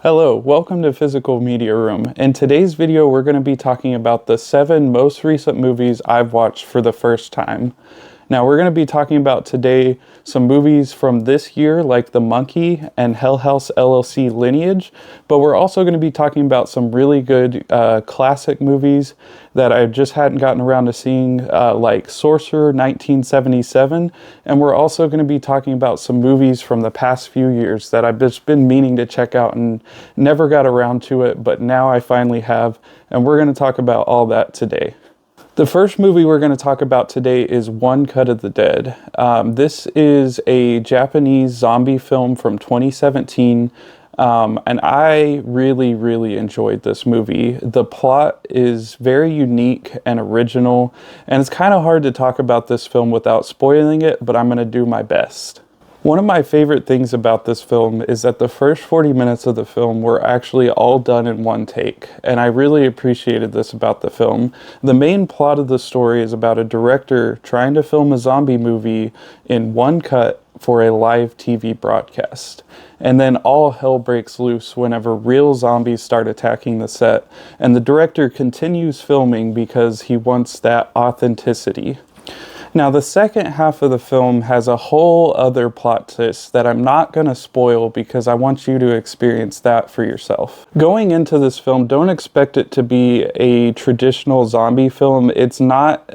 Hello, welcome to Physical Media Room. In today's video, we're going to be talking about the 7 most recent movies I've watched for the first time. Now, we're going to be talking about today some movies from this year, like The Monkey and Hell House LLC Lineage, but we're also going to be talking about some really good classic movies that I just hadn't gotten around to seeing, like Sorcerer 1977, and we're also going to be talking about some movies from the past few years that I've just been meaning to check out and never got around to it, but now I finally have, and we're going to talk about all that today. The first movie we're going to talk about today is One Cut of the Dead. This is a Japanese zombie film from 2017, and I really enjoyed this movie. The plot is very unique and original, and it's kind of hard to talk about this film without spoiling it, but I'm going to do my best. One of my favorite things about this film is that the first 40 minutes of the film were actually all done in one take, and I really appreciated this about the film. The main plot of the story is about a director trying to film a zombie movie in one cut for a live TV broadcast. And then all hell breaks loose whenever real zombies start attacking the set, and the director continues filming because he wants that authenticity. Now, the second half of the film has a whole other plot twist that I'm not going to spoil because I want you to experience that for yourself. Going into this film, don't expect it to be a traditional zombie film. It's not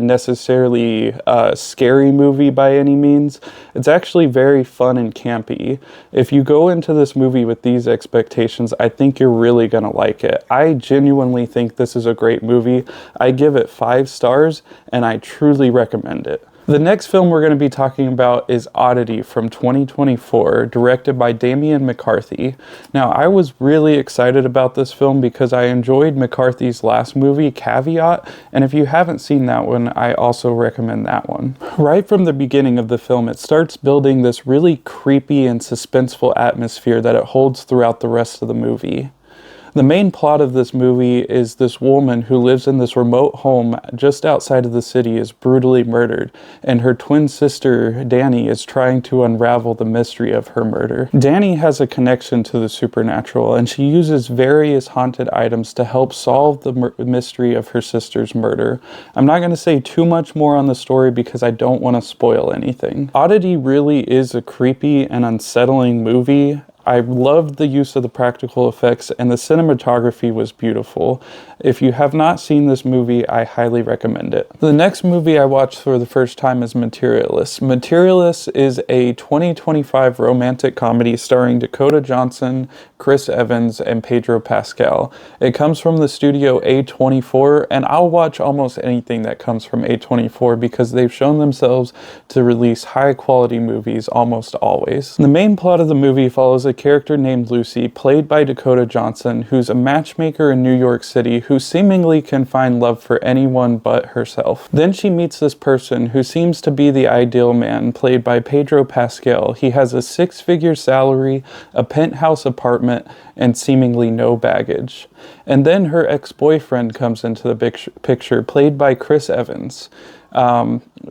necessarily a scary movie by any means. It's actually very fun and campy. If you go into this movie with these expectations, I think you're really going to like it. I genuinely think this is a great movie. I give it 5 stars, and I truly recommend it. The next film we're going to be talking about is Oddity from 2024, directed by Damian McCarthy. Now, I was really excited about this film because I enjoyed McCarthy's last movie, Caveat, and if you haven't seen that one, I also recommend that one. Right from the beginning of the film, it starts building this really creepy and suspenseful atmosphere that it holds throughout the rest of the movie. The main plot of this movie is this woman who lives in this remote home just outside of the city is brutally murdered, and her twin sister, Danny, is trying to unravel the mystery of her murder. Danny has a connection to the supernatural, and she uses various haunted items to help solve the mystery of her sister's murder. I'm not going to say too much more on the story because I don't want to spoil anything. Oddity really is a creepy and unsettling movie. I loved the use of the practical effects, and the cinematography was beautiful. If you have not seen this movie, I highly recommend it. The next movie I watched for the first time is Materialists. Materialists is a 2025 romantic comedy starring Dakota Johnson, Chris Evans, and Pedro Pascal. It comes from the studio A24, and I'll watch almost anything that comes from A24 because they've shown themselves to release high-quality movies almost always. The main plot of the movie follows a character named Lucy, played by Dakota Johnson, who's a matchmaker in New York City who seemingly can find love for anyone but herself. Then she meets this person who seems to be the ideal man, played by Pedro Pascal. He has a 6-figure salary, a penthouse apartment, and seemingly no baggage. And then her ex-boyfriend comes into the picture, played by Chris Evans,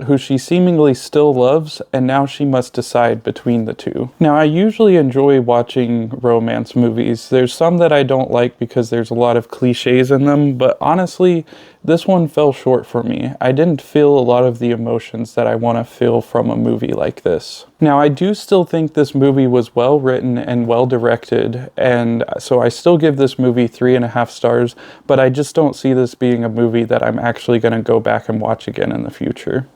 who she seemingly still loves, and now she must decide between the two. Now, I usually enjoy watching romance movies. There's some that I don't like because there's a lot of cliches in them, but honestly, this one fell short for me. I didn't feel a lot of the emotions that I want to feel from a movie like this. Now, I do still think this movie was well written and well directed, and so I still give this movie 3.5 stars, but I just don't see this being a movie that I'm actually going to go back and watch again in the future.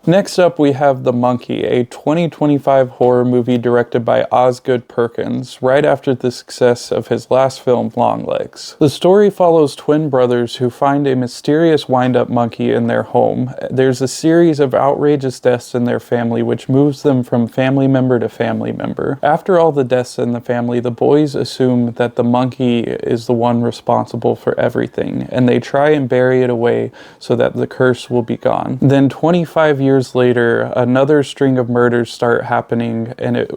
Next up, we have The Monkey, a 2025 horror movie directed by Osgood Perkins, right after the success of his last film, Longlegs. The story follows twin brothers who find a mysterious wind-up monkey in their home. There's a series of outrageous deaths in their family, which moves them from family member to family member. After all the deaths in the family, the boys assume that the monkey is the one responsible for everything, and they try and bury it away so that the curse will be gone. Then 25 years later, another string of murders start happening, and it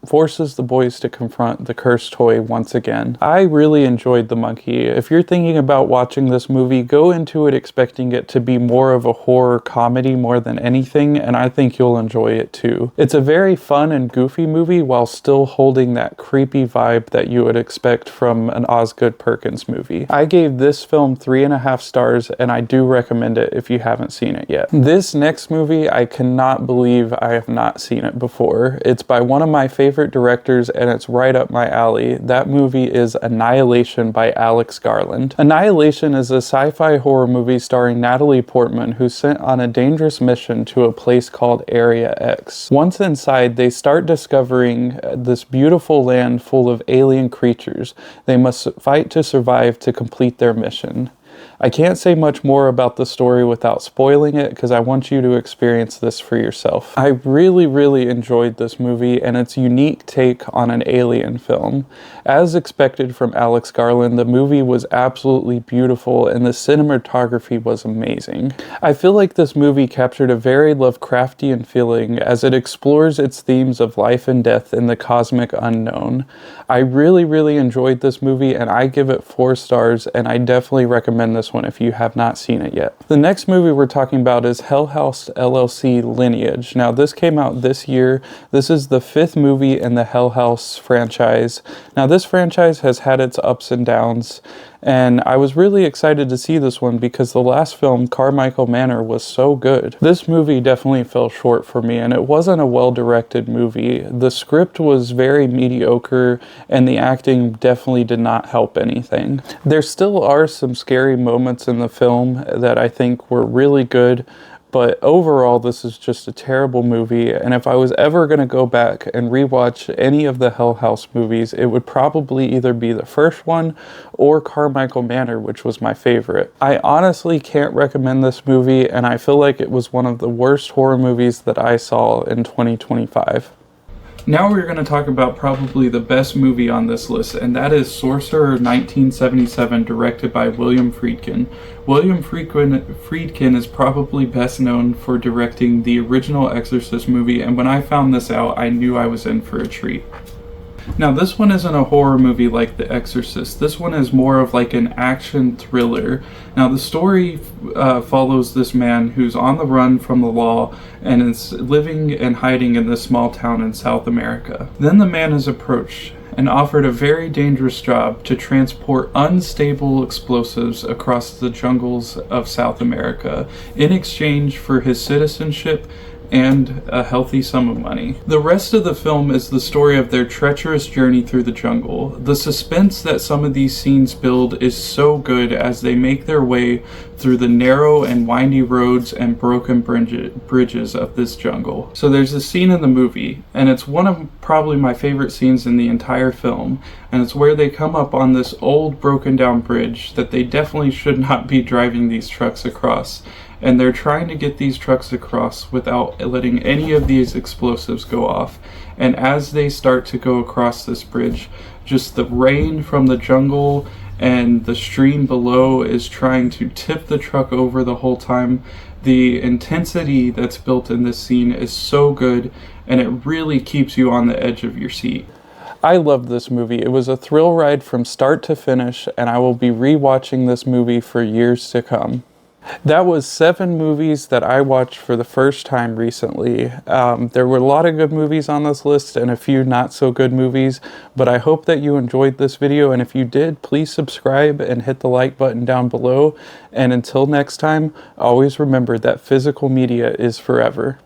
forces the boys to confront the cursed toy once again. I really enjoyed The Monkey. If you're thinking about watching this movie, go into it expecting it to be more of a horror comedy more than anything, and I think you'll enjoy it too. It's a very fun and goofy movie while still holding that creepy vibe that you would expect from an Osgood Perkins movie. I gave this film 3.5 stars, and I do recommend it if you haven't seen it yet. This next movie, I cannot believe I have not seen it before. It's by one of my favorite directors, and it's right up my alley. That movie is Annihilation by Alex Garland. Annihilation is a sci-fi horror movie starring Natalie Portman, who's sent on a dangerous mission to a place called Area X. Once inside, they start discovering this beautiful land full of alien creatures. They must fight to survive to complete their mission. I can't say much more about the story without spoiling it because I want you to experience this for yourself. I really enjoyed this movie and its unique take on an alien film. As expected from Alex Garland, the movie was absolutely beautiful and the cinematography was amazing. I feel like this movie captured a very Lovecraftian feeling as it explores its themes of life and death in the cosmic unknown. I really enjoyed this movie and I give it 4 stars, and I definitely recommend this one if you have not seen it yet. The next movie we're talking about is Hell House LLC Lineage. Now this came out this year. This is the 5th movie in the Hell House franchise. Now this franchise has had its ups and downs, and I was really excited to see this one because the last film, Carmichael Manor, was so good. This movie definitely fell short for me, and it wasn't a well-directed movie. The script was very mediocre, and the acting definitely did not help anything. There still are some scary moments in the film that I think were really good, but overall, this is just a terrible movie, and if I was ever going to go back and rewatch any of the Hell House movies, it would probably either be the first one or Carmichael Manor, which was my favorite. I honestly can't recommend this movie, and I feel like it was one of the worst horror movies that I saw in 2025. Now we're going to talk about probably the best movie on this list, and that is Sorcerer 1977, directed by William Friedkin. William Friedkin is probably best known for directing the original Exorcist movie, and when I found this out, I knew I was in for a treat. Now this one isn't a horror movie like The Exorcist. This one is more of like an action thriller. Now the story follows this man who's on the run from the law and is living and hiding in this small town in South America. Then the man is approached and offered a very dangerous job to transport unstable explosives across the jungles of South America in exchange for his citizenship and a healthy sum of money. The rest of the film is the story of their treacherous journey through the jungle. The suspense that some of these scenes build is so good as they make their way through the narrow and windy roads and broken bridges of this jungle. So there's a scene in the movie, and it's one of probably my favorite scenes in the entire film, and it's where they come up on this old broken down bridge that they definitely should not be driving these trucks across. And they're trying to get these trucks across without letting any of these explosives go off. And as they start to go across this bridge, just the rain from the jungle and the stream below is trying to tip the truck over the whole time. The intensity that's built in this scene is so good, and it really keeps you on the edge of your seat. I loved this movie. It was a thrill ride from start to finish, and I will be rewatching this movie for years to come. That was 7 movies that I watched for the first time recently. There were a lot of good movies on this list and a few not so good movies, but I hope that you enjoyed this video, and if you did, please subscribe and hit the like button down below. And until next time, always remember that physical media is forever.